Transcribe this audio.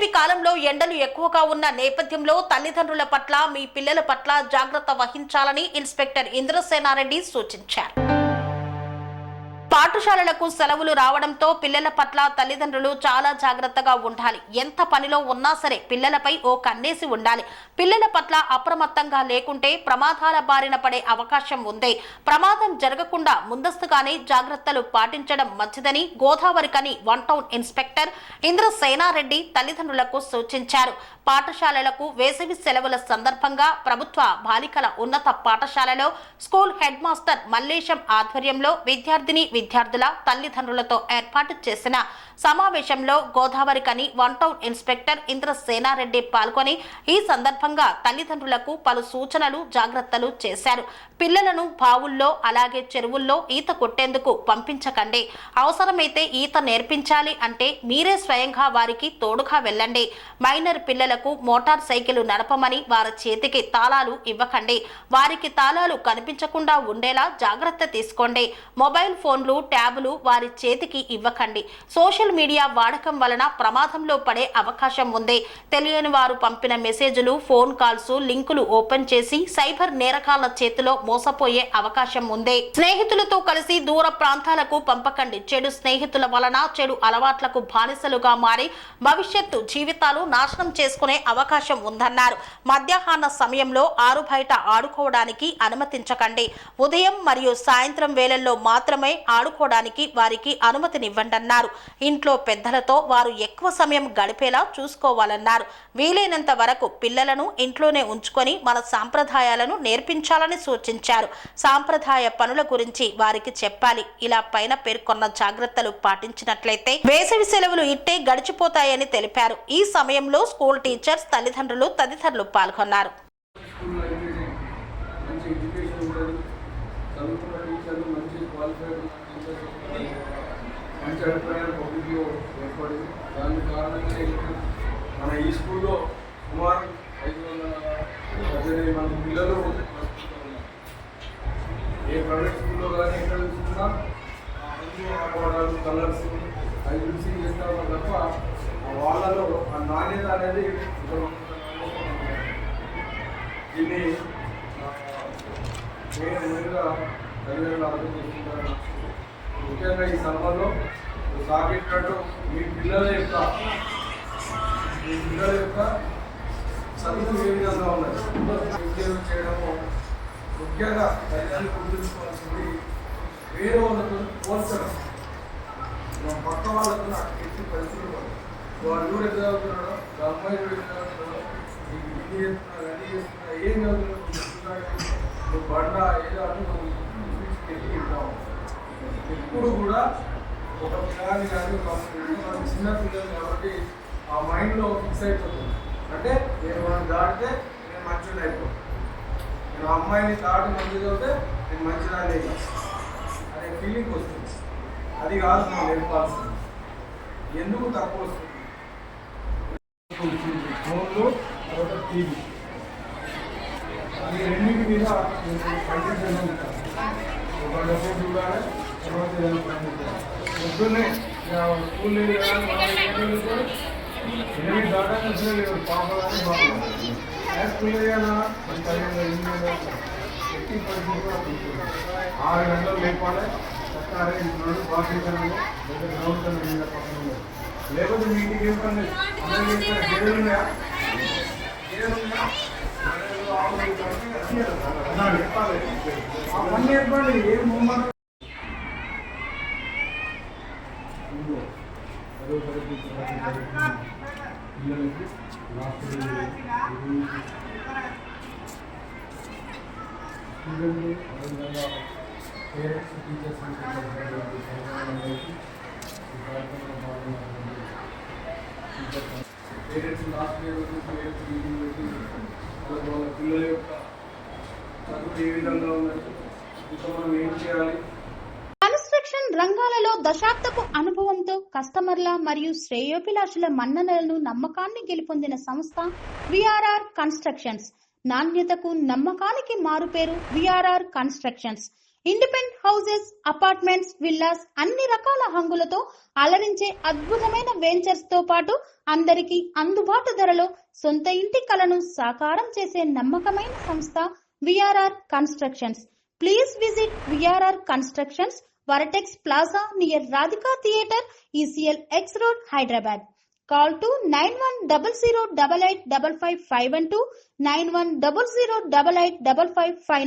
వేసవి కాలంలో ఎండలు ఎక్కువగా ఉన్న నేపథ్యంలో తల్లిదండ్రుల పట్ల మీ పిల్లల పట్ల జాగ్రత్త వహించాలని ఇన్స్పెక్టర్ ఇంద్రసేనారెడ్డి సూచించారు. పాఠశాలలకు సెలవులు రావడంతో పిల్లల పట్ల తల్లిదండ్రులు చాలా జాగ్రత్తగా ఉండాలి. ఎంత పనిలో ఉన్నా సరే పిల్లలపై ఓ కన్నేసి ఉండాలి. పిల్లల పట్ల అప్రమత్తంగా లేకుంటే ప్రమాదాల బారిన పడే అవకాశం ఉంది. ప్రమాదం జరగకుండా ముందస్తుగానే జాగ్రత్తలు పాటించడం మంచిదని గోదావరికని 1 టౌన్ ఇన్స్పెక్టర్ ఇంద్రసేనారెడ్డి తల్లిదండ్రులకు సూచించారు. పాఠశాలలకు వేసవి సెలవుల సందర్భంగా ప్రభుత్వ బాలికల ఉన్నత పాఠశాలలో స్కూల్ హెడ్ మాస్టర్ మల్లేశం ఆధ్వర్యంలో విద్యార్థుల తల్లిదండ్రులతో ఏర్పాటు చేసిన సమావేశంలో గోదావరికని 1 టౌన్ ఇన్స్పెక్టర్ ఇంద్రసేనారెడ్డి పాల్గొని ఈ సందర్భంగా తల్లిదండ్రులకు పలు సూచనలు జాగ్రత్తలు చేశారు. పిల్లలను బావుల్లో అలాగే చెరువుల్లో ఈత కొట్టేందుకు పంపించకండి. అవసరమైతే ఈత నేర్పించాలి అంటే మీరే స్వయంగా వారికి తోడుగా వెళ్ళండి. మైనర్ పిల్లలకు మోటార్ సైకిల్ నడపమని వారి చేతికి తాళాలు ఇవ్వకండి. వారికి తాళాలు కనిపించకుండా ఉండేలా జాగ్రత్త తీసుకోండి. మొబైల్ ఫోన్లు ట్యాబులు వారి చేతికి ఇవ్వకండి. సోషల్ మీడియా వాడకం వలన ప్రమాదంలో పడే అవకాశం ఉంది. తెలియని వారు పంపిన మెసేజ్లు ఫోన్ కాల్స్ లింకులు ఓపెన్ చేసి సైబర్ నేరగాళ్ల చేతిలో మోసపోయే అవకాశం ఉంది. స్నేహితులతో కలిసి దూర ప్రాంతాలకు పంపకండి. చెడు స్నేహితుల వలన చెడు అలవాట్లకు బానిసలుగా మారి భవిష్యత్తు జీవితాలు నాశనం చేసుకునే అవకాశం ఉందన్నారు. మధ్యాహ్న సమయంలో ఆరు బయట ఆడుకోవడానికి అనుమతించకండి. ఉదయం మరియు సాయంత్రం వేళల్లో మాత్రమే ఆడుకోవడానికి వారికి అనుమతినివ్వండన్నారు. ఇంట్లో పెద్దలతో వారు ఎక్కువ సమయం గడిపేలా చూసుకోవాలన్నారు. వీలైనంత వరకు పిల్లలను ఇంట్లోనే ఉంచుకొని మన సాంప్రదాయాలను నేర్పించాలని సూచించారు. సాంప్రదాయ పనుల గురించి వారికి చెప్పాలి. ఇలా పైన పేర్కొన్న జాగ్రత్తలు పాటించినట్లయితే వేసవి సెలవులు ఇట్టే గడిచిపోతాయని తెలిపారు. ఈ సమయంలో స్కూల్ టీచర్స్ తల్లిదండ్రులు తదితరులు పాల్గొన్నారు. మంచి అభిప్రాయాలు పబ్లిక్లో ఏర్పడింది. దాని కారణంగా మన ఈ స్కూల్లో సుమారు 518 మంది పిల్లలు ఏ ప్రైవేట్ స్కూల్లో కానీ ఎక్కడ చూసుకున్నా ఆడుకోవడాలు కలర్స్ అవి చూసి చేస్తా ఉన్నారు తప్ప వాళ్ళలో ఆ నాణ్యత అనేది దీన్ని నేను ముందుగా తల్లిదండ్రులు అర్థం చేసుకుంటాను. ముఖ్యంగా ఈ సమ్మర్లో సాగినట్టు మీ పిల్లల యొక్క చదువు ఏ విధంగా ఉన్నది ఉద్యోగం చేయడము ముఖ్యంగా తల్లిదండ్రులు గుర్తుంచుకోవాల్సింది వేరే వాళ్ళతో పోల్చడం. పక్క వాళ్ళతో నాకు ఎట్టి పరిస్థితులు వాడు ఎవరు ఎక్కడ చదువుతున్నాడో అమ్మాయి ఎక్కడ చదువుతున్నాడో నీకు ఇది చేస్తున్నా అది చేస్తున్నా ఏం చదువుతున్నాడు నువ్వు బండ ఏదో అని ఉంటాము. ఎప్పుడు కూడా ఒక పిల్లగాని కానీ మనం చిన్న పిల్లలు కాబట్టి ఆ మైండ్లో ఫిక్స్ అయిపోతుంది. అంటే నేను మనం దాటితే నేను మంచిగా అయిపోతాను, నేను అమ్మాయిని దాటి మంచిగా చదివితే నేను మంచిగా లేదు అనే ఫీలింగ్ వస్తుంది. అది కాదు మనం నేర్పాల్సింది. ఎందుకు తక్కువ వస్తుంది? ఫోన్లు తర్వాత టీవీ ఈ రెండింటి మీద కంటిన్యూగా ఉంటాను. ఒక డబ్బు చూడాలి, తర్వాత ఏదైనా పొద్దున్నే స్కూల్ లేదు కదా 8 దాటాక అసలు లేదు పాపలని బాగుంది. స్కూల్ వేయాలా మన తల్లి ఎట్టి పరిస్థితి 6 గంటలు లేపాలి. చక్కగా ఇంట్లో బాగా గ్రౌండ్ కన్నా పక్కన లేకపోతే మీ ఇంటికి ఏం పని అందరికీ గేదెలు ఉన్నాయా? ఆ పని ఏర్పడి ఏం మూమెంట్ పిల్లలకి parents teachers parents last year parents meeting పెట్టి వాళ్ళ పిల్లల యొక్క చదువు ఏ విధంగా ఉన్నది, ఇంకా మనం ఏం చేయాలి. కన్స్ట్రక్షన్ రంగాలలో దశాబ్దపు అనుభవంతో కస్టమర్ల మరియు శ్రేయోభిలాషుల మన్ననలను నమ్మకాన్ని గెలుపొందిన సంస్థ విఆర్ఆర్ కన్స్ట్రక్షన్స్. నాణ్యతకు నమ్మకానికి మారుపేరు VRR constructions. Independent houses, apartments, villas అన్ని రకాల హంగులతో అలరించే అద్భుతమైన వెంచర్స్ తో పాటు అందరికీ అందుబాటు ధరలో సొంత ఇంటి కలను సాకారం చేసే నమ్మకమైన సంస్థ VRR constructions. Please visit VRR constructions, Varatex Plaza near Radhika Theatre, ECL X Road, Hyderabad. Call to 910088555512, 9100885559.